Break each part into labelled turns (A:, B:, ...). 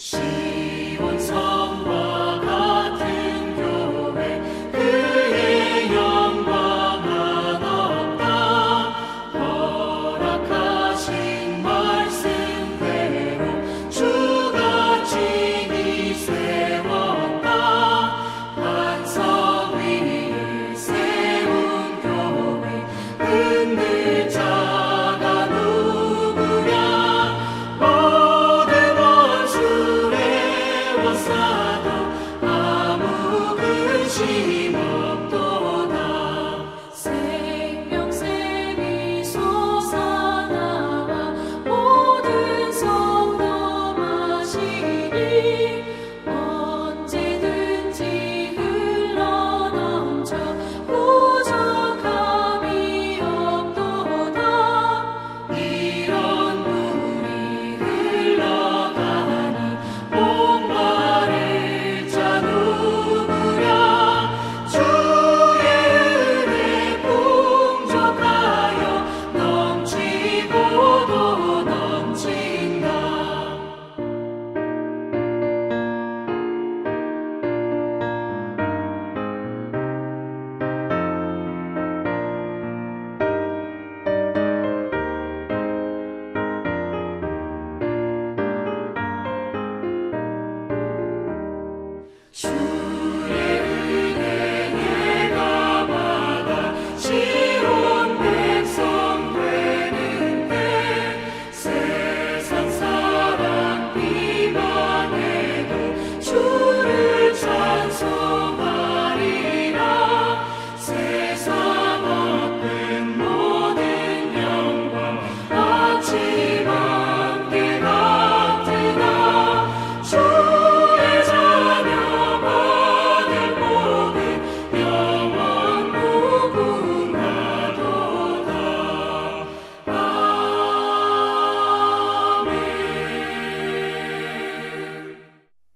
A: 시온성과 같은 교회 그의 영광 한없다. 허락하신 말씀대로 주가 친히 세웠다. 반석 위에 세운 교회 흔들 자가 누구랴. 모든 원수를 워싸도 아무 근심 없도다.
B: 생명샘이 솟아나와 모든 성도 마시니 언제든지 흘러넘쳐 부족함이 없도다.
A: 이런 물이 흘러가니 목마를 자 누구랴. 주의 은혜 풍족하여 넘치고도 넘친다. 주의 은혜 내가 받아 시온 백성 되는데 세상 사람 비방해도 주를 찬송하리라. 세상 얻는 모든 영광 아침 안개 같으나 주의 자녀 받을 복은 영원 무궁하도다. 아멘.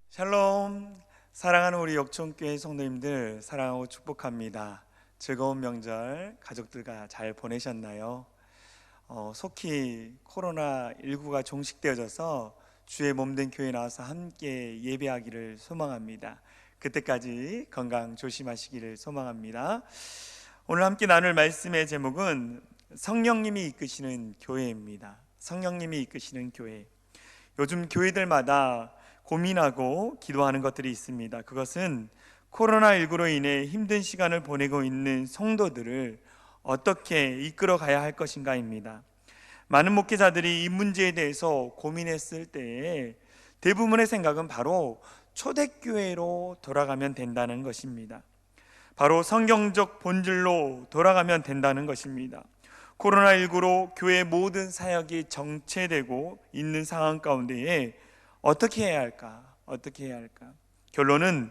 C: 샬롬. 사랑하는 우리 역촌교회 성도님들 사랑하고 축복합니다. 즐거운 명절 가족들과 잘 보내셨나요? 속히 코로나19가 종식되어져서 주의 몸된 교회에 나와서 함께 예배하기를 소망합니다. 그때까지 건강 조심하시기를 소망합니다. 오늘 함께 나눌 말씀의 제목은 성령님이 이끄시는 교회입니다. 성령님이 이끄시는 교회. 요즘 교회들마다 고민하고 기도하는 것들이 있습니다. 그것은 코로나19로 인해 힘든 시간을 보내고 있는 성도들을 어떻게 이끌어 가야 할 것인가입니다. 많은 목회자들이 이 문제에 대해서 고민했을 때에 대부분의 생각은 바로 초대교회로 돌아가면 된다는 것입니다. 바로 성경적 본질로 돌아가면 된다는 것입니다. 코로나19로 교회의 모든 사역이 정체되고 있는 상황 가운데에 어떻게 해야 할까? 어떻게 해야 할까? 결론은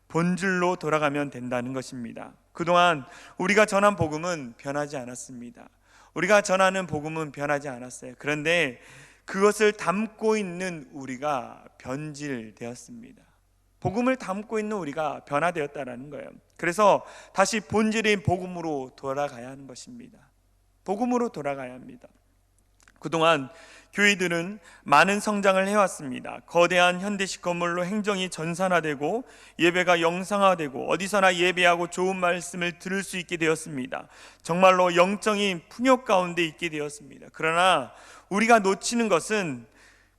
C: 본질로 돌아가면 된다는 것입니다. 그동안 우리가 전한 복음은 변하지 않았습니다. 우리가 전하는 복음은 변하지 않았어요. 그런데 그것을 담고 있는 우리가 변질되었습니다. 복음을 담고 있는 우리가 변화되었다는 거예요. 그래서 다시 본질인 복음으로 돌아가야 하는 것입니다. 복음으로 돌아가야 합니다. 그동안 교회들은 많은 성장을 해왔습니다. 거대한 현대식 건물로 행정이 전산화되고 예배가 영상화되고 어디서나 예배하고 좋은 말씀을 들을 수 있게 되었습니다. 정말로 영적인 풍요 가운데 있게 되었습니다. 그러나 우리가 놓치는 것은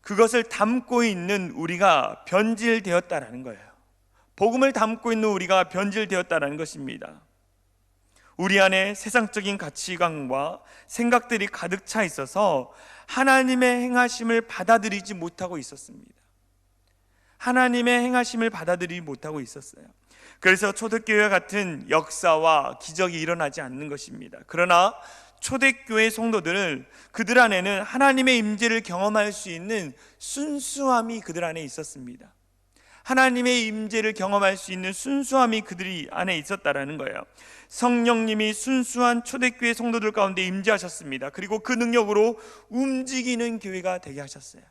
C: 그것을 담고 있는 우리가 변질되었다는 거예요. 복음을 담고 있는 우리가 변질되었다는 것입니다. 우리 안에 세상적인 가치관과 생각들이 가득 차 있어서 하나님의 행하심을 받아들이지 못하고 있었습니다. 하나님의 행하심을 받아들이지 못하고 있었어요. 그래서 초대교회 같은 역사와 기적이 일어나지 않는 것입니다. 그러나 초대교회 성도들은 그들 안에는 하나님의 임재를 경험할 수 있는 순수함이 그들 안에 있었습니다. 하나님의 임재를 경험할 수 있는 순수함이 그들이 안에 있었다라는 거예요. 성령님이 순수한 초대교회 성도들 가운데 임재하셨습니다. 그리고 그 능력으로 움직이는 교회가 되게 하셨어요.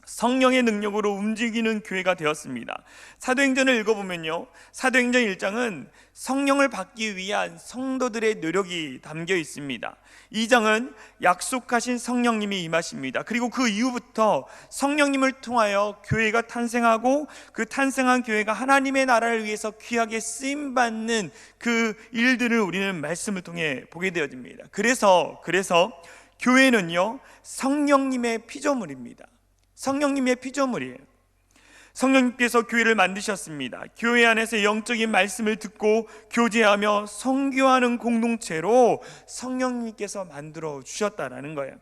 C: 성령의 능력으로 움직이는 교회가 되었습니다. 사도행전을 읽어보면요, 사도행전 1장은 성령을 받기 위한 성도들의 노력이 담겨 있습니다. 2장은 약속하신 성령님이 임하십니다. 그리고 그 이후부터 성령님을 통하여 교회가 탄생하고 그 탄생한 교회가 하나님의 나라를 위해서 귀하게 쓰임받는 그 일들을 우리는 말씀을 통해 보게 되어집니다. 그래서 교회는요, 성령님의 피조물입니다. 성령님의 피조물이에요. 성령님께서 교회를 만드셨습니다. 교회 안에서 영적인 말씀을 듣고 교제하며 선교하는 공동체로 성령님께서 만들어 주셨다라는 거예요.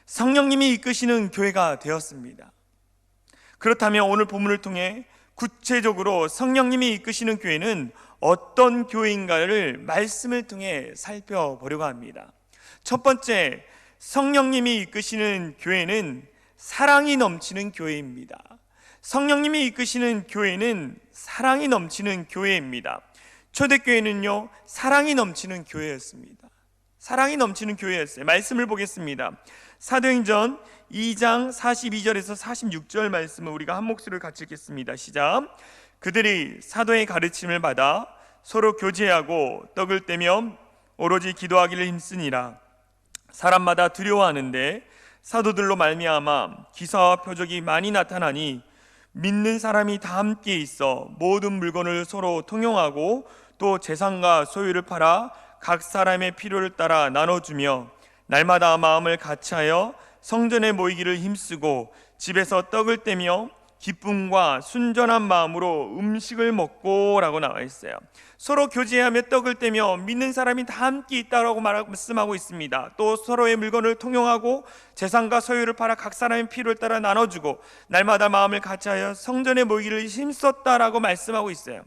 C: 성령님이 이끄시는 교회가 되었습니다. 그렇다면 오늘 본문을 통해 구체적으로 성령님이 이끄시는 교회는 어떤 교회인가를 말씀을 통해 살펴보려고 합니다. 첫 번째, 성령님이 이끄시는 교회는 사랑이 넘치는 교회입니다. 성령님이 이끄시는 교회는 사랑이 넘치는 교회입니다. 초대교회는요, 사랑이 넘치는 교회였습니다. 사랑이 넘치는 교회였어요. 말씀을 보겠습니다. 사도행전 2장 42절에서 46절 말씀을 우리가 한 목소리를 같이 읽겠습니다. 시작. 그들이 사도의 가르침을 받아 서로 교제하고 떡을 떼며 오로지 기도하기를 힘쓰니라. 사람마다 두려워하는데 사도들로 말미암아 기사와 표적이 많이 나타나니 믿는 사람이 다 함께 있어 모든 물건을 서로 통용하고 또 재산과 소유를 팔아 각 사람의 필요를 따라 나눠주며 날마다 마음을 같이하여 성전에 모이기를 힘쓰고 집에서 떡을 떼며 기쁨과 순전한 마음으로 음식을 먹고 라고 나와 있어요. 서로 교제하며 떡을 떼며 믿는 사람이 다 함께 있다고 말씀하고 있습니다. 또 서로의 물건을 통용하고 재산과 소유를 팔아 각 사람의 필요를 따라 나눠주고 날마다 마음을 같이하여 성전에 모이기를 힘썼다라고 말씀하고 있어요.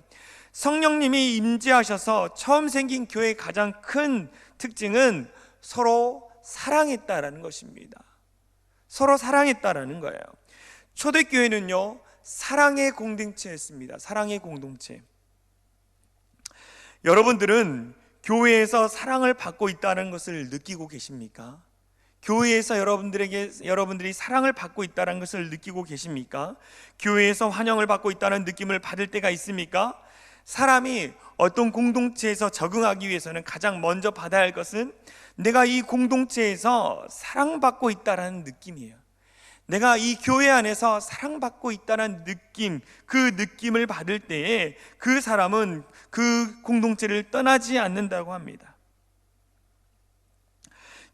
C: 성령님이 임재하셔서 처음 생긴 교회의 가장 큰 특징은 서로 사랑했다라는 것입니다. 서로 사랑했다라는 거예요. 초대교회는요, 사랑의 공동체였습니다. 사랑의 공동체. 여러분들은 교회에서 사랑을 받고 있다는 것을 느끼고 계십니까? 교회에서 여러분들이 사랑을 받고 있다는 것을 느끼고 계십니까? 교회에서 환영을 받고 있다는 느낌을 받을 때가 있습니까? 사람이 어떤 공동체에서 적응하기 위해서는 가장 먼저 받아야 할 것은 내가 이 공동체에서 사랑받고 있다는 느낌이에요. 내가 이 교회 안에서 사랑받고 있다는 느낌, 그 느낌을 받을 때에 그 사람은 그 공동체를 떠나지 않는다고 합니다.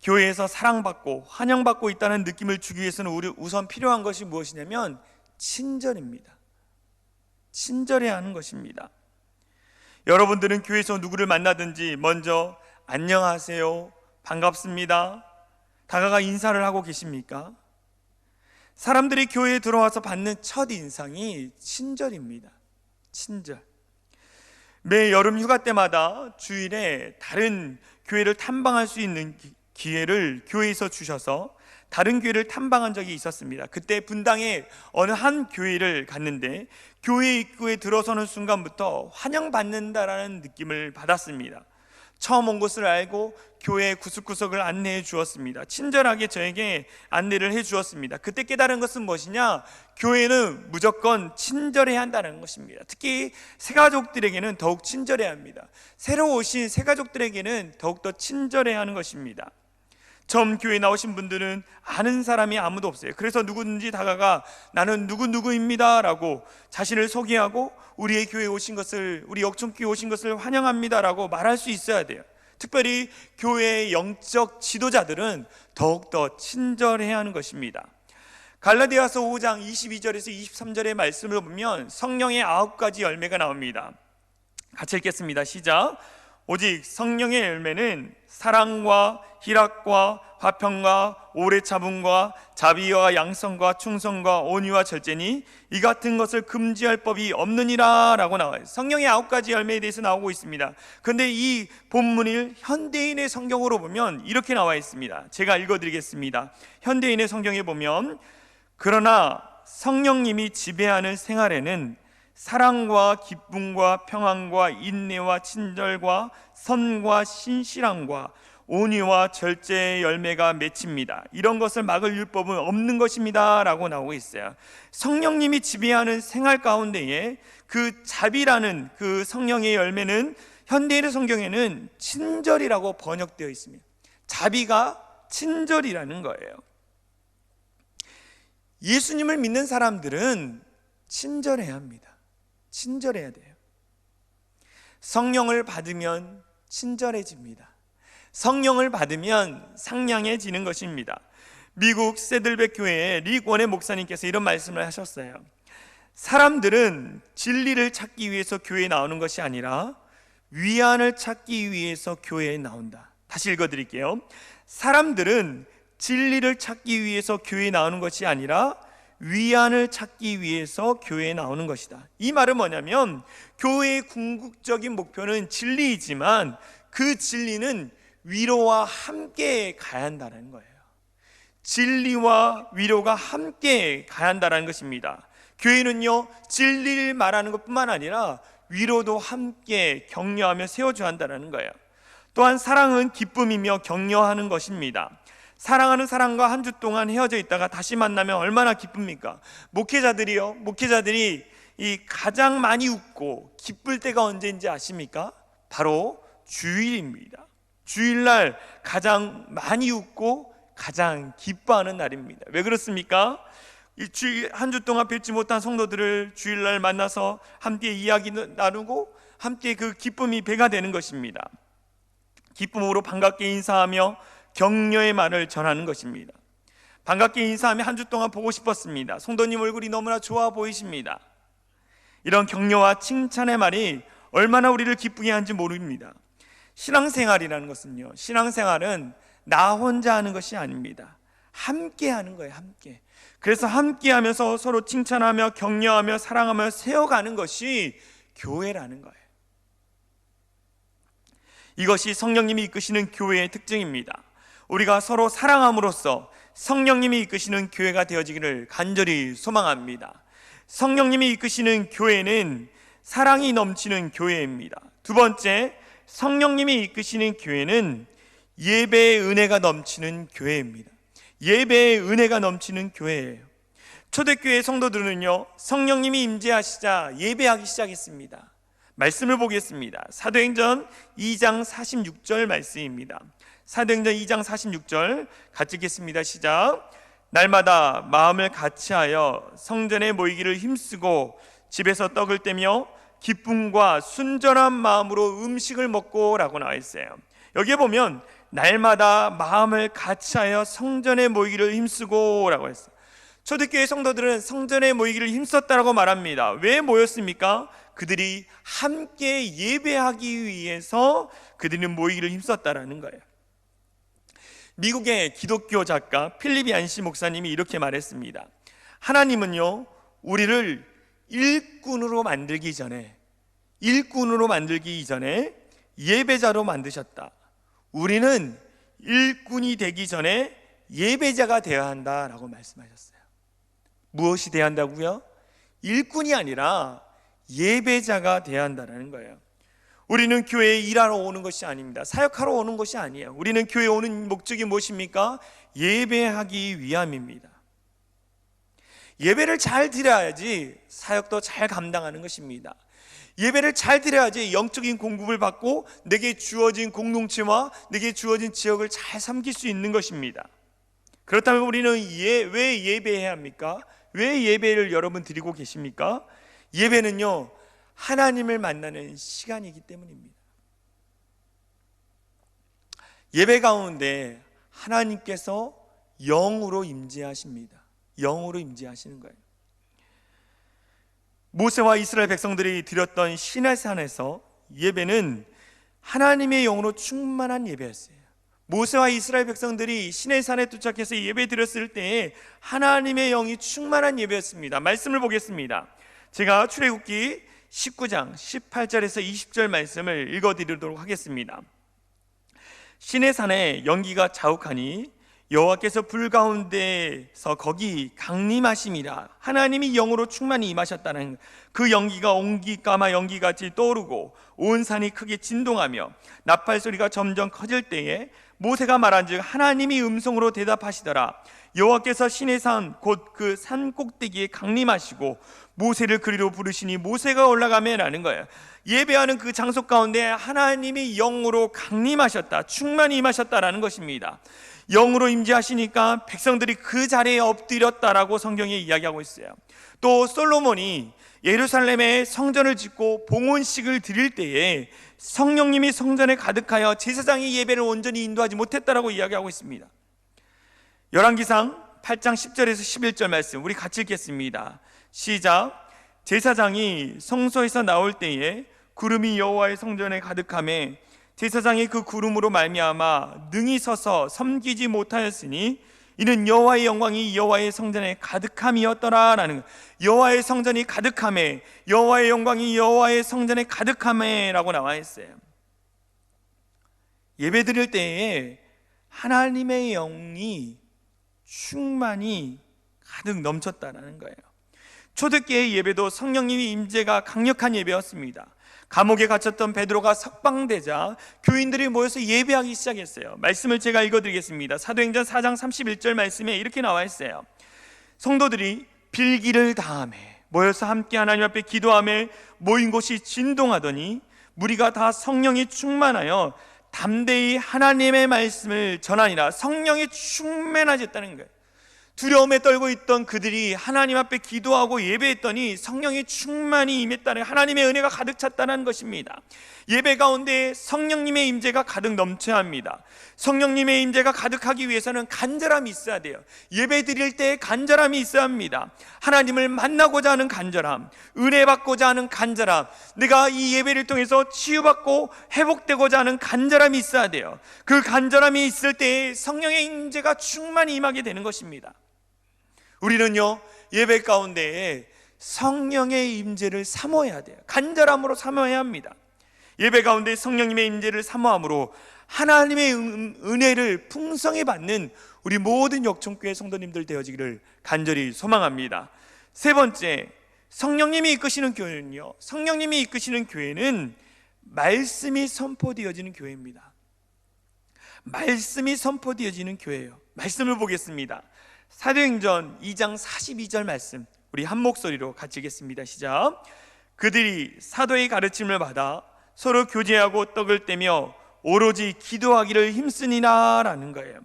C: 교회에서 사랑받고 환영받고 있다는 느낌을 주기 위해서는 우선 필요한 것이 무엇이냐면 친절입니다. 친절해야 하는 것입니다. 여러분들은 교회에서 누구를 만나든지 먼저 안녕하세요, 반갑습니다, 다가가 인사를 하고 계십니까? 사람들이 교회에 들어와서 받는 첫 인상이 친절입니다. 친절. 매 여름 휴가 때마다 주일에 다른 교회를 탐방할 수 있는 기회를 교회에서 주셔서 다른 교회를 탐방한 적이 있었습니다. 그때 분당에 어느 한 교회를 갔는데 교회 입구에 들어서는 순간부터 환영받는다라는 느낌을 받았습니다. 처음 온 곳을 알고 교회 구석구석을 안내해 주었습니다. 친절하게 저에게 안내를 해 주었습니다. 그때 깨달은 것은 무엇이냐? 교회는 무조건 친절해야 한다는 것입니다. 특히 새가족들에게는 더욱 친절해야 합니다. 새로 오신 새가족들에게는 더욱더 친절해야 하는 것입니다. 처음 교회에 나오신 분들은 아는 사람이 아무도 없어요. 그래서 누구든지 다가가 나는 누구누구입니다 라고 자신을 소개하고 우리의 교회에 오신 것을, 우리 역촌교회에 오신 것을 환영합니다 라고 말할 수 있어야 돼요. 특별히 교회의 영적 지도자들은 더욱더 친절해야 하는 것입니다. 갈라디아서 5장 22절에서 23절의 말씀을 보면 성령의 9가지 열매가 나옵니다. 같이 읽겠습니다. 시작. 오직 성령의 열매는 사랑과 희락과 화평과 오래 참음과 자비와 양성과 충성과 온유와 절제니 이 같은 것을 금지할 법이 없느니라 라고 나와요. 성령의 9가지 열매에 대해서 나오고 있습니다. 그런데 이 본문을 현대인의 성경으로 보면 이렇게 나와 있습니다. 제가 읽어드리겠습니다. 현대인의 성경에 보면 그러나 성령님이 지배하는 생활에는 사랑과 기쁨과 평안과 인내와 친절과 선과 신실함과 온유와 절제의 열매가 맺힙니다. 이런 것을 막을 율법은 없는 것입니다 라고 나오고 있어요. 성령님이 지배하는 생활 가운데에 그 자비라는 그 성령의 열매는 현대인의 성경에는 친절이라고 번역되어 있습니다. 자비가 친절이라는 거예요. 예수님을 믿는 사람들은 친절해야 합니다. 친절해야 돼요. 성령을 받으면 친절해집니다. 성령을 받으면 상냥해지는 것입니다. 미국 세들백 교회의 릭 원의 목사님께서 이런 말씀을 하셨어요. 사람들은 진리를 찾기 위해서 교회에 나오는 것이 아니라 위안을 찾기 위해서 교회에 나온다. 다시 읽어드릴게요. 사람들은 진리를 찾기 위해서 교회에 나오는 것이 아니라 위안을 찾기 위해서 교회에 나오는 것이다. 이 말은 뭐냐면 교회의 궁극적인 목표는 진리이지만 그 진리는 위로와 함께 가야 한다는 거예요. 진리와 위로가 함께 가야 한다는 것입니다. 교회는요, 진리를 말하는 것뿐만 아니라 위로도 함께 격려하며 세워줘야 한다는 거예요. 또한 사랑은 기쁨이며 격려하는 것입니다. 사랑하는 사람과 한 주 동안 헤어져 있다가 다시 만나면 얼마나 기쁩니까? 목회자들이 이 가장 많이 웃고 기쁠 때가 언제인지 아십니까? 바로 주일입니다. 주일날 가장 많이 웃고 가장 기뻐하는 날입니다. 왜 그렇습니까? 한 주 동안 뵙지 못한 성도들을 주일날 만나서 함께 이야기 나누고 함께 그 기쁨이 배가 되는 것입니다. 기쁨으로 반갑게 인사하며 격려의 말을 전하는 것입니다. 반갑게 인사하며 한 주 동안 보고 싶었습니다. 성도님 얼굴이 너무나 좋아 보이십니다. 이런 격려와 칭찬의 말이 얼마나 우리를 기쁘게 하는지 모릅니다. 신앙생활이라는 것은요, 신앙생활은 나 혼자 하는 것이 아닙니다. 함께 하는 거예요. 함께. 그래서 함께 하면서 서로 칭찬하며 격려하며 사랑하며 세워가는 것이 교회라는 거예요. 이것이 성령님이 이끄시는 교회의 특징입니다. 우리가 서로 사랑함으로써 성령님이 이끄시는 교회가 되어지기를 간절히 소망합니다. 성령님이 이끄시는 교회는 사랑이 넘치는 교회입니다. 두 번째, 성령님이 이끄시는 교회는 예배의 은혜가 넘치는 교회입니다. 예배의 은혜가 넘치는 교회예요. 초대교회 성도들은요, 성령님이 임재하시자 예배하기 시작했습니다. 말씀을 보겠습니다. 사도행전 2장 46절 말씀입니다. 사도행전 2장 46절 같이 읽겠습니다. 시작. 날마다 마음을 같이하여 성전에 모이기를 힘쓰고 집에서 떡을 떼며 기쁨과 순전한 마음으로 음식을 먹고 라고 나와 있어요. 여기에 보면 날마다 마음을 같이하여 성전에 모이기를 힘쓰고 라고 했어요. 초대교회 성도들은 성전에 모이기를 힘썼다라고 말합니다. 왜 모였습니까? 그들이 함께 예배하기 위해서 그들은 모이기를 힘썼다라는 거예요. 미국의 기독교 작가 필립 얀시 목사님이 이렇게 말했습니다. 하나님은요, 우리를 일꾼으로 만들기 이전에 예배자로 만드셨다. 우리는 일꾼이 되기 전에 예배자가 되어야 한다라고 말씀하셨어요. 무엇이 되어야 한다고요? 일꾼이 아니라 예배자가 되어야 한다는 거예요. 우리는 교회에 일하러 오는 것이 아닙니다. 사역하러 오는 것이 아니에요. 우리는 교회에 오는 목적이 무엇입니까? 예배하기 위함입니다. 예배를 잘 드려야지 사역도 잘 감당하는 것입니다. 예배를 잘 드려야지 영적인 공급을 받고 내게 주어진 공동체와 내게 주어진 지역을 잘 섬길 수 있는 것입니다. 그렇다면 우리는 왜 예배해야 합니까? 왜 예배를 여러분 드리고 계십니까? 예배는요, 하나님을 만나는 시간이기 때문입니다. 예배 가운데 하나님께서 영으로 임재하십니다. 영으로 임재하시는 거예요. 모세와 이스라엘 백성들이 드렸던 시내산에서 예배는 하나님의 영으로 충만한 예배였어요. 모세와 이스라엘 백성들이 시내산에 도착해서 예배 드렸을 때에 하나님의 영이 충만한 예배였습니다. 말씀을 보겠습니다. 제가 출애굽기 19장 18절에서 20절 말씀을 읽어드리도록 하겠습니다. 시내산에 연기가 자욱하니 여호와께서 불 가운데서 거기 강림하심이라. 하나님이 영으로 충만히 임하셨다는 그 연기가 옹기까마 연기같이 떠오르고 온 산이 크게 진동하며 나팔 소리가 점점 커질 때에 모세가 말한즉 하나님이 음성으로 대답하시더라. 여호와께서 시내 산 곧 그 산 꼭대기에 강림하시고 모세를 그리로 부르시니 모세가 올라가며 라는 거예요. 예배하는 그 장소 가운데 하나님이 영으로 강림하셨다, 충만히 임하셨다라는 것입니다. 영으로 임재하시니까 백성들이 그 자리에 엎드렸다라고 성경에 이야기하고 있어요. 또 솔로몬이 예루살렘에 성전을 짓고 봉헌식을 드릴 때에 성령님이 성전에 가득하여 제사장이 예배를 온전히 인도하지 못했다라고 이야기하고 있습니다. 열왕기상 8장 10절에서 11절 말씀 우리 같이 읽겠습니다. 시작. 제사장이 성소에서 나올 때에 구름이 여호와의 성전에 가득하매 제사장이 그 구름으로 말미암아 능히 서서 섬기지 못하였으니 이는 여호와의 영광이 여호와의 성전에 가득함이었더라라는, 여호와의 성전이 가득함에, 여호와의 영광이 여호와의 성전에 가득함에라고 나와 있어요. 예배 드릴 때에 하나님의 영이 충만히 가득 넘쳤다라는 거예요. 초대교회 예배도 성령님의 임재가 강력한 예배였습니다. 감옥에 갇혔던 베드로가 석방되자 교인들이 모여서 예배하기 시작했어요. 말씀을 제가 읽어드리겠습니다. 사도행전 4장 31절 말씀에 이렇게 나와 있어요. 성도들이 빌기를 다하며 모여서 함께 하나님 앞에 기도하며 모인 곳이 진동하더니 무리가 다 성령이 충만하여 담대히 하나님의 말씀을 전하니라. 성령이 충만해졌다는 거예요. 두려움에 떨고 있던 그들이 하나님 앞에 기도하고 예배했더니 성령이 충만히 임했다는, 하나님의 은혜가 가득 찼다는 것입니다. 예배 가운데 성령님의 임재가 가득 넘쳐야 합니다. 성령님의 임재가 가득하기 위해서는 간절함이 있어야 돼요. 예배 드릴 때 간절함이 있어야 합니다. 하나님을 만나고자 하는 간절함, 은혜 받고자 하는 간절함, 내가 이 예배를 통해서 치유받고 회복되고자 하는 간절함이 있어야 돼요. 그 간절함이 있을 때 성령의 임재가 충만히 임하게 되는 것입니다. 우리는요, 예배 가운데에 성령의 임재를 사모해야 돼요. 간절함으로 사모해야 합니다. 예배 가운데 성령님의 임재를 사모함으로 하나님의 은혜를 풍성히 받는 우리 모든 역총교회 성도님들 되어지기를 간절히 소망합니다. 세 번째, 성령님이 이끄시는 교회는요, 성령님이 이끄시는 교회는 말씀이 선포되어지는 교회입니다. 말씀이 선포되어지는 교회예요. 말씀을 보겠습니다. 사도행전 2장 42절 말씀 우리 한 목소리로 같이 읽겠습니다. 시작. 그들이 사도의 가르침을 받아 서로 교제하고 떡을 떼며 오로지 기도하기를 힘쓰니라 라는 거예요.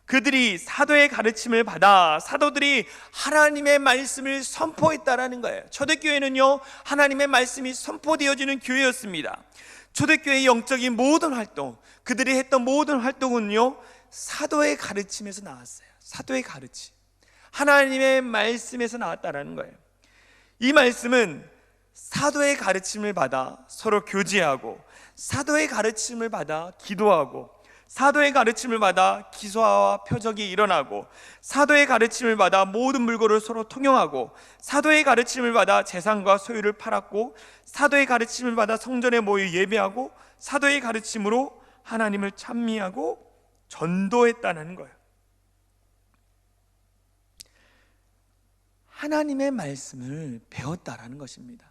C: 그들이 사도의 가르침을 받아 사도들이 하나님의 말씀을 선포했다라는 거예요. 초대교회는요, 하나님의 말씀이 선포되어지는 교회였습니다. 초대교회의 영적인 모든 활동, 그들이 했던 모든 활동은요, 사도의 가르침에서 나왔어요. 사도의 가르침, 하나님의 말씀에서 나왔다라는 거예요. 이 말씀은 사도의 가르침을 받아 서로 교제하고, 사도의 가르침을 받아 기도하고, 사도의 가르침을 받아 기소와 표적이 일어나고, 사도의 가르침을 받아 모든 물건을 서로 통용하고, 사도의 가르침을 받아 재산과 소유를 팔았고, 사도의 가르침을 받아 성전에 모여 예배하고, 사도의 가르침으로 하나님을 찬미하고 전도했다는 거예요. 하나님의 말씀을 배웠다라는 것입니다.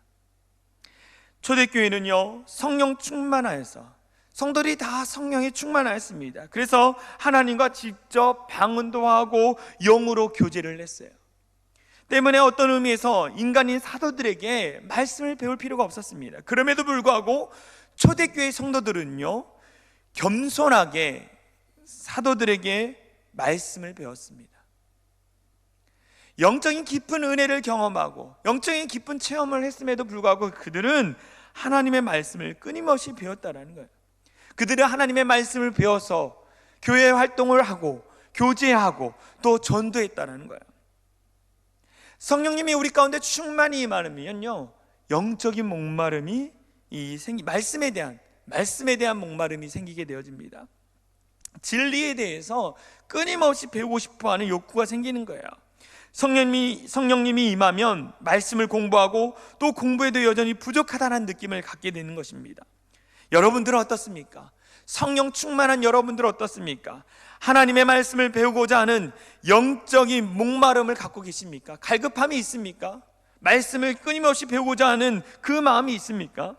C: 초대교회는요, 성령 충만하여서 성도들이 다 성령에 충만하였습니다. 그래서 하나님과 직접 방언도 하고 영으로 교제를 했어요. 때문에 어떤 의미에서 인간인 사도들에게 말씀을 배울 필요가 없었습니다. 그럼에도 불구하고 초대교회 성도들은요, 겸손하게 사도들에게 말씀을 배웠습니다. 영적인 깊은 은혜를 경험하고 영적인 깊은 체험을 했음에도 불구하고 그들은 하나님의 말씀을 끊임없이 배웠다라는 거예요. 그들은 하나님의 말씀을 배워서 교회 활동을 하고 교제하고 또 전도했다라는 거예요. 성령님이 우리 가운데 충만히 임하면요, 영적인 목마름이 말씀에 대한 목마름이 생기게 되어집니다. 진리에 대해서 끊임없이 배우고 싶어하는 욕구가 생기는 거예요. 성령님이 임하면 말씀을 공부하고 또 공부에도 여전히 부족하다는 느낌을 갖게 되는 것입니다. 여러분들은 어떻습니까? 성령 충만한 여러분들 어떻습니까? 하나님의 말씀을 배우고자 하는 영적인 목마름을 갖고 계십니까? 갈급함이 있습니까? 말씀을 끊임없이 배우고자 하는 그 마음이 있습니까?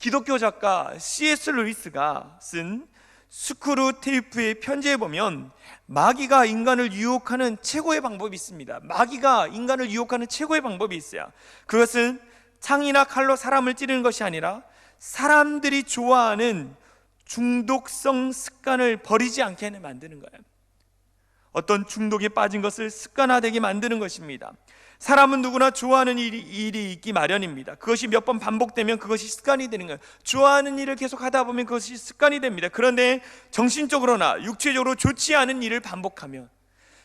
C: 기독교 작가 C.S. 루이스가 쓴 스크루 테이프의 편지에 보면 마귀가 인간을 유혹하는 최고의 방법이 있습니다. 마귀가 인간을 유혹하는 최고의 방법이 있어요. 그것은 창이나 칼로 사람을 찌르는 것이 아니라 사람들이 좋아하는 중독성 습관을 버리지 않게 만드는 거예요. 어떤 중독에 빠진 것을 습관화되게 만드는 것입니다. 사람은 누구나 좋아하는 일이 있기 마련입니다. 그것이 몇 번 반복되면 그것이 습관이 되는 거예요. 좋아하는 일을 계속 하다 보면 그것이 습관이 됩니다. 그런데 정신적으로나 육체적으로 좋지 않은 일을 반복하면,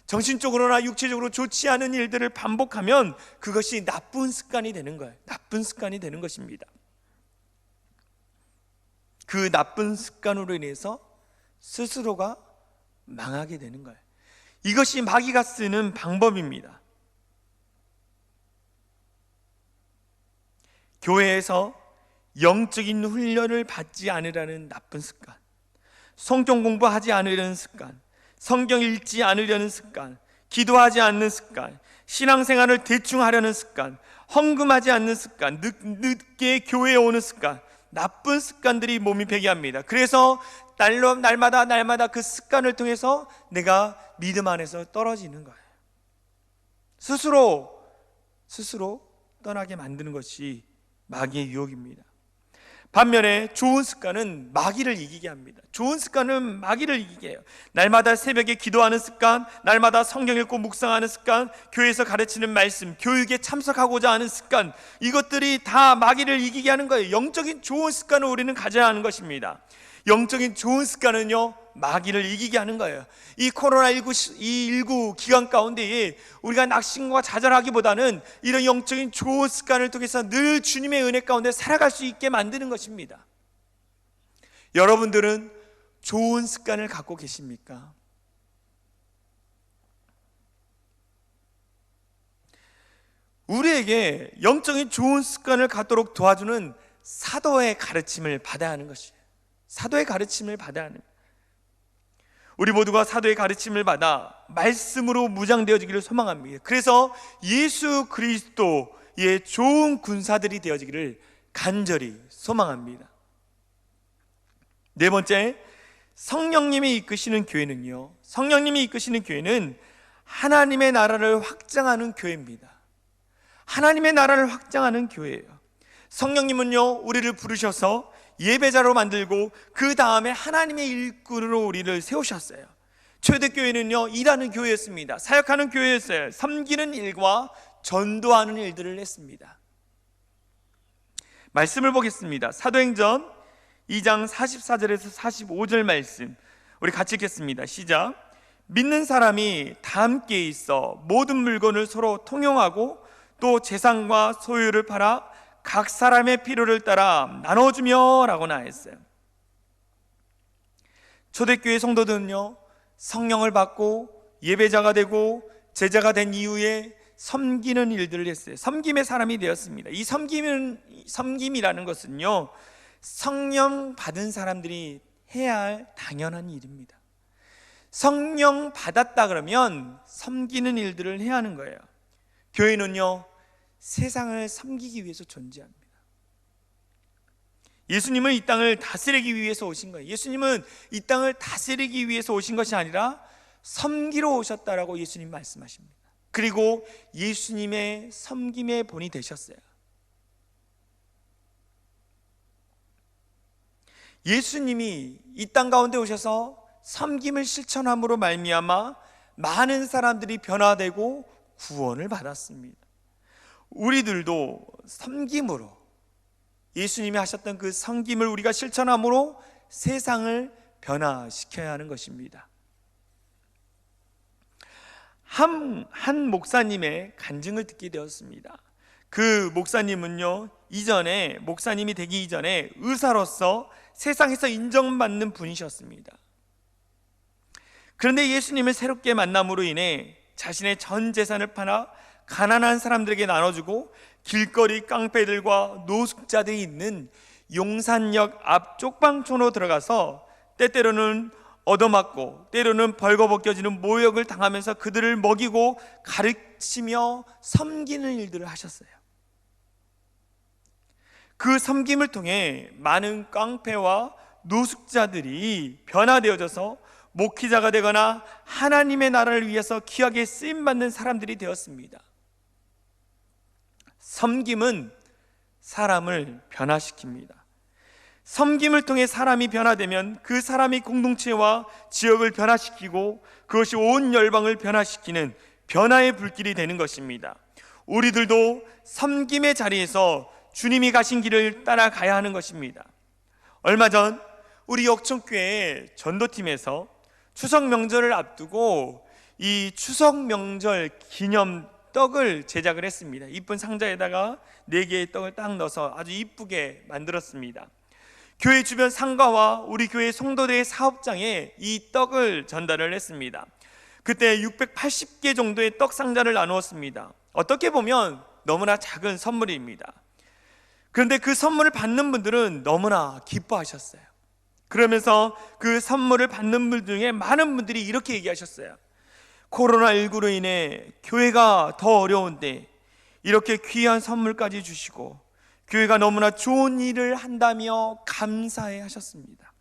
C: 정신적으로나 육체적으로 좋지 않은 일들을 반복하면 그것이 나쁜 습관이 되는 거예요. 나쁜 습관이 되는 것입니다. 그 나쁜 습관으로 인해서 스스로가 망하게 되는 거예요. 이것이 마귀가 쓰는 방법입니다. 교회에서 영적인 훈련을 받지 않으려는 나쁜 습관, 성경 공부하지 않으려는 습관, 성경 읽지 않으려는 습관, 기도하지 않는 습관, 신앙생활을 대충 하려는 습관, 헌금하지 않는 습관, 늦게 교회에 오는 습관, 나쁜 습관들이 몸이 배게 합니다. 그래서 날마다 그 습관을 통해서 내가 믿음 안에서 떨어지는 거예요. 스스로 떠나게 만드는 것이 마귀의 유혹입니다. 반면에 좋은 습관은 마귀를 이기게 합니다. 좋은 습관은 마귀를 이기게 해요. 날마다 새벽에 기도하는 습관, 날마다 성경 읽고 묵상하는 습관, 교회에서 가르치는 말씀, 교육에 참석하고자 하는 습관, 이것들이 다 마귀를 이기게 하는 거예요. 영적인 좋은 습관을 우리는 가져야 하는 것입니다. 영적인 좋은 습관은요, 마귀를 이기게 하는 거예요. 이 코로나19 기간 가운데에 우리가 낙심과 좌절하기보다는 이런 영적인 좋은 습관을 통해서 늘 주님의 은혜 가운데 살아갈 수 있게 만드는 것입니다. 여러분들은 좋은 습관을 갖고 계십니까? 우리에게 영적인 좋은 습관을 갖도록 도와주는 사도의 가르침을 받아야 하는 것이에요. 사도의 가르침을 받아야 하는, 우리 모두가 사도의 가르침을 받아 말씀으로 무장되어지기를 소망합니다. 그래서 예수 그리스도의 좋은 군사들이 되어지기를 간절히 소망합니다. 네 번째, 성령님이 이끄시는 교회는요, 성령님이 이끄시는 교회는 하나님의 나라를 확장하는 교회입니다. 하나님의 나라를 확장하는 교회예요. 성령님은요, 우리를 부르셔서 예배자로 만들고 그 다음에 하나님의 일꾼으로 우리를 세우셨어요. 초대교회는요, 일하는 교회였습니다. 사역하는 교회였어요. 섬기는 일과 전도하는 일들을 했습니다. 말씀을 보겠습니다. 사도행전 2장 44절에서 45절 말씀, 우리 같이 읽겠습니다. 시작. 믿는 사람이 다 함께 있어 모든 물건을 서로 통용하고 또 재산과 소유를 팔아 각 사람의 필요를 따라 나눠주며 라고 나왔어요. 초대교회 성도들은요, 성령을 받고 예배자가 되고 제자가 된 이후에 섬기는 일들을 했어요. 섬김의 사람이 되었습니다. 이 섬김이라는 것은요, 성령 받은 사람들이 해야 할 당연한 일입니다. 성령 받았다 그러면 섬기는 일들을 해야 하는 거예요. 교회는요, 세상을 섬기기 위해서 존재합니다. 예수님은 이 땅을 다스리기 위해서 오신 거예요. 예수님은 이 땅을 다스리기 위해서 오신 것이 아니라 섬기러 오셨다라고 예수님 말씀하십니다. 그리고 예수님의 섬김의 본이 되셨어요. 예수님이 이 땅 가운데 오셔서 섬김을 실천함으로 말미암아 많은 사람들이 변화되고 구원을 받았습니다. 우리들도 섬김으로, 예수님이 하셨던 그 섬김을 우리가 실천함으로 세상을 변화시켜야 하는 것입니다. 한 목사님의 간증을 듣게 되었습니다. 그 목사님은요, 이전에 목사님이 되기 이전에 의사로서 세상에서 인정받는 분이셨습니다. 그런데 예수님을 새롭게 만남으로 인해 자신의 전 재산을 팔아 가난한 사람들에게 나눠주고 길거리 깡패들과 노숙자들이 있는 용산역 앞 쪽방촌으로 들어가서 때때로는 얻어맞고 때로는 벌거벗겨지는 모욕을 당하면서 그들을 먹이고 가르치며 섬기는 일들을 하셨어요. 그 섬김을 통해 많은 깡패와 노숙자들이 변화되어져서 목회자가 되거나 하나님의 나라를 위해서 귀하게 쓰임받는 사람들이 되었습니다. 섬김은 사람을 변화시킵니다. 섬김을 통해 사람이 변화되면 그 사람이 공동체와 지역을 변화시키고 그것이 온 열방을 변화시키는 변화의 불길이 되는 것입니다. 우리들도 섬김의 자리에서 주님이 가신 길을 따라가야 하는 것입니다. 얼마 전 우리 역청교회 전도팀에서 추석 명절을 앞두고 이 추석 명절 기념 떡을 제작을 했습니다. 이쁜 상자에다가 4개의 떡을 딱 넣어서 아주 이쁘게 만들었습니다. 교회 주변 상가와 우리 교회 성도대회 사업장에 이 떡을 전달을 했습니다. 그때 680개 정도의 떡 상자를 나누었습니다. 어떻게 보면 너무나 작은 선물입니다. 그런데 그 선물을 받는 분들은 너무나 기뻐하셨어요. 그러면서 그 선물을 받는 분 중에 많은 분들이 이렇게 얘기하셨어요. 코로나19로 인해 교회가 더 어려운데 이렇게 귀한 선물까지 주시고 교회가 너무나 좋은 일을 한다며 감사해 하셨습니다.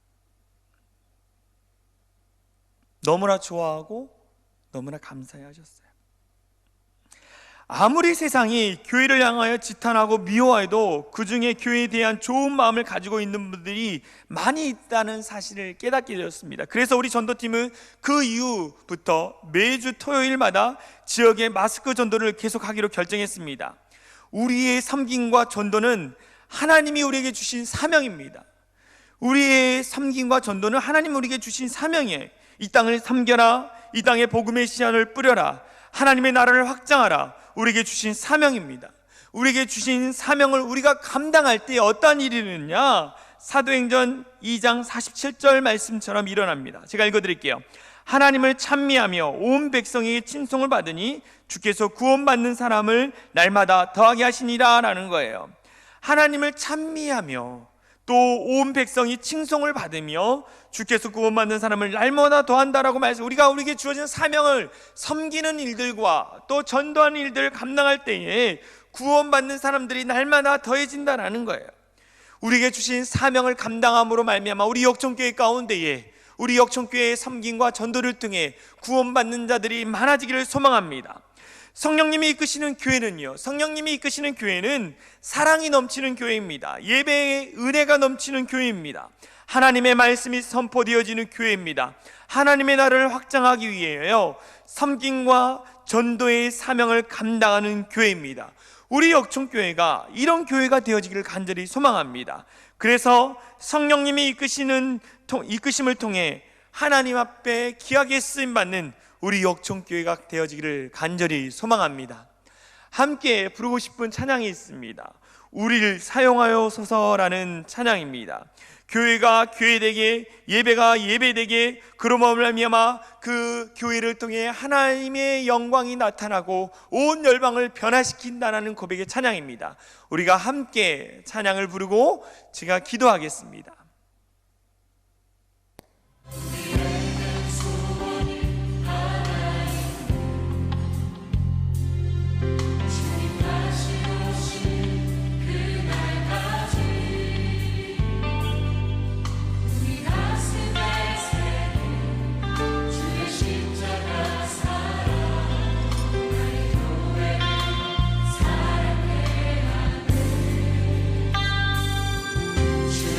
C: 너무나 좋아하고 너무나 감사해 하셨어요. 아무리 세상이 교회를 향하여 지탄하고 미워해도 그 중에 교회에 대한 좋은 마음을 가지고 있는 분들이 많이 있다는 사실을 깨닫게 되었습니다. 그래서 우리 전도팀은 그 이후부터 매주 토요일마다 지역의 마스크 전도를 계속하기로 결정했습니다. 우리의 섬김과 전도는 하나님이 우리에게 주신 사명입니다. 우리의 섬김과 전도는 하나님이 우리에게 주신 사명이에요. 이 땅을 섬겨라, 이 땅에 복음의 씨앗을 뿌려라, 하나님의 나라를 확장하라, 우리에게 주신 사명입니다. 우리에게 주신 사명을 우리가 감당할 때 어떠한 일이 일어나냐? 사도행전 2장 47절 말씀처럼 일어납니다. 제가 읽어드릴게요. 하나님을 찬미하며 온 백성에게 칭송을 받으니 주께서 구원받는 사람을 날마다 더하게 하시니라 라는 거예요. 하나님을 찬미하며 또 온 백성이 칭송을 받으며 주께서 구원받는 사람을 날마다 더한다라고 말해서 우리에게 주어진 사명을 섬기는 일들과 또 전도하는 일들을 감당할 때에 구원받는 사람들이 날마다 더해진다라는 거예요. 우리에게 주신 사명을 감당함으로 말미암아 우리 역청교회 가운데에 우리 역청교회의 섬김과 전도를 통해 구원받는 자들이 많아지기를 소망합니다. 성령님이 이끄시는 교회는요, 성령님이 이끄시는 교회는 사랑이 넘치는 교회입니다. 예배의 은혜가 넘치는 교회입니다. 하나님의 말씀이 선포되어지는 교회입니다. 하나님의 나라를 확장하기 위해요, 섬김과 전도의 사명을 감당하는 교회입니다. 우리 역청교회가 이런 교회가 되어지기를 간절히 소망합니다. 그래서 성령님이 이끄심을 통해 하나님 앞에 귀하게 쓰임받는 우리 역청교회가 되어지기를 간절히 소망합니다. 함께 부르고 싶은 찬양이 있습니다. 우리를 사용하여소서라는 찬양입니다. 교회가 교회되게, 예배가 예배되게, 그러므로 말미암아 그 교회를 통해 하나님의 영광이 나타나고 온 열방을 변화시킨다는 고백의 찬양입니다. 우리가 함께 찬양을 부르고 제가 기도하겠습니다.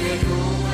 A: 주의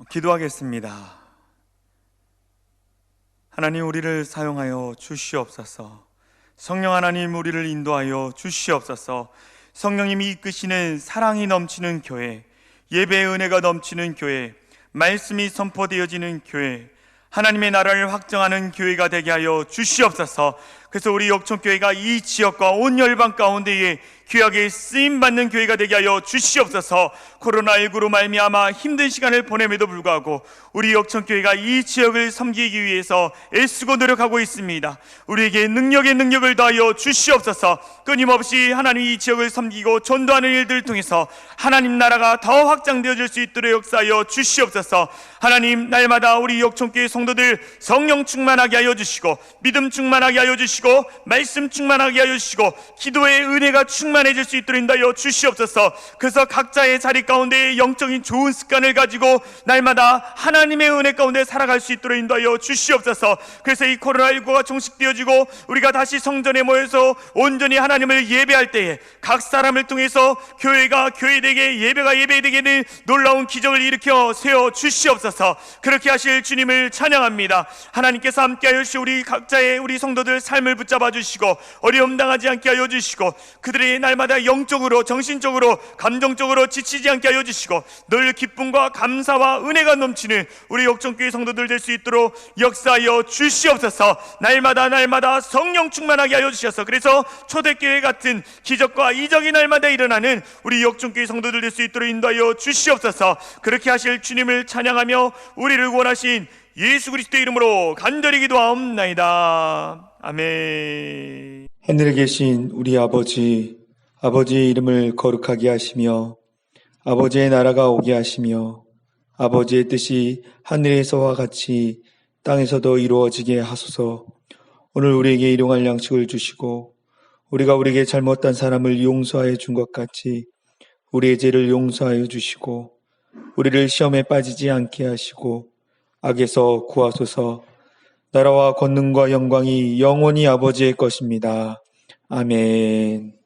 C: 기도하겠습니다. 하나님, 우리를 사용하여 주시옵소서. 성령 하나님, 우리를 인도하여 주시옵소서. 성령님이 이끄시는 사랑이 넘치는 교회, 예배의 은혜가 넘치는 교회, 말씀이 선포되어지는 교회, 하나님의 나라를 확정하는 교회가 되게 하여 주시옵소서. 그래서 우리 역촌교회가 이 지역과 온 열방 가운데에 귀하게 쓰임받는 교회가 되게 하여 주시옵소서. 코로나19로 말미암아 힘든 시간을 보냄에도 불구하고 우리 역촌교회가 이 지역을 섬기기 위해서 애쓰고 노력하고 있습니다. 우리에게 능력의 능력을 더하여 주시옵소서. 끊임없이 하나님 이 지역을 섬기고 전도하는 일들을 통해서 하나님 나라가 더 확장되어질 수 있도록 역사하여 주시옵소서. 하나님, 날마다 우리 역촌교회 성도들 성령 충만하게 하여 주시고, 믿음 충만하게 하여 주시고, 말씀 충만하게 하여 주시고, 기도의 은혜가 충만해질 수 있도록 인도하여 주시옵소서. 그래서 각자의 자리 가운데 영적인 좋은 습관을 가지고 날마다 하나님의 은혜 가운데 살아갈 수 있도록 인도하여 주시옵소서. 그래서 이 코로나19가 종식되어지고 우리가 다시 성전에 모여서 온전히 하나님을 예배할 때에 각 사람을 통해서 교회가 교회되게, 예배가 예배되게는 놀라운 기적을 일으켜 세워 주시옵소서. 그렇게 하실 주님을 찬양합니다. 하나님께서 함께하여 주시고 우리 각자의 우리 성도들 삶을 붙잡아 주시고 어려움 당하지 않게 하여 주시고 그들이 날마다 영적으로, 정신적으로, 감정적으로 지치지 않게 하여 주시고 늘 기쁨과 감사와 은혜가 넘치는 우리 역전교회 성도들 될 수 있도록 역사하여 주시옵소서. 날마다 성령 충만하게 하여 주셔서 그래서 초대교회 같은 기적과 이적이 날마다 일어나는 우리 역전교회 성도들 될 수 있도록 인도하여 주시옵소서. 그렇게 하실 주님을 찬양하며 우리를 구원하신 예수 그리스도의 이름으로 간절히 기도하옵나이다. 아멘.
D: 하늘에 계신 우리 아버지, 아버지의 이름을 거룩하게 하시며 아버지의 나라가 오게 하시며 아버지의 뜻이 하늘에서와 같이 땅에서도 이루어지게 하소서. 오늘 우리에게 일용할 양식을 주시고 우리가 우리에게 잘못한 사람을 용서하여 준 것 같이 우리의 죄를 용서하여 주시고 우리를 시험에 빠지지 않게 하시고 악에서 구하소서. 나라와 권능과 영광이 영원히 아버지의 것입니다. 아멘.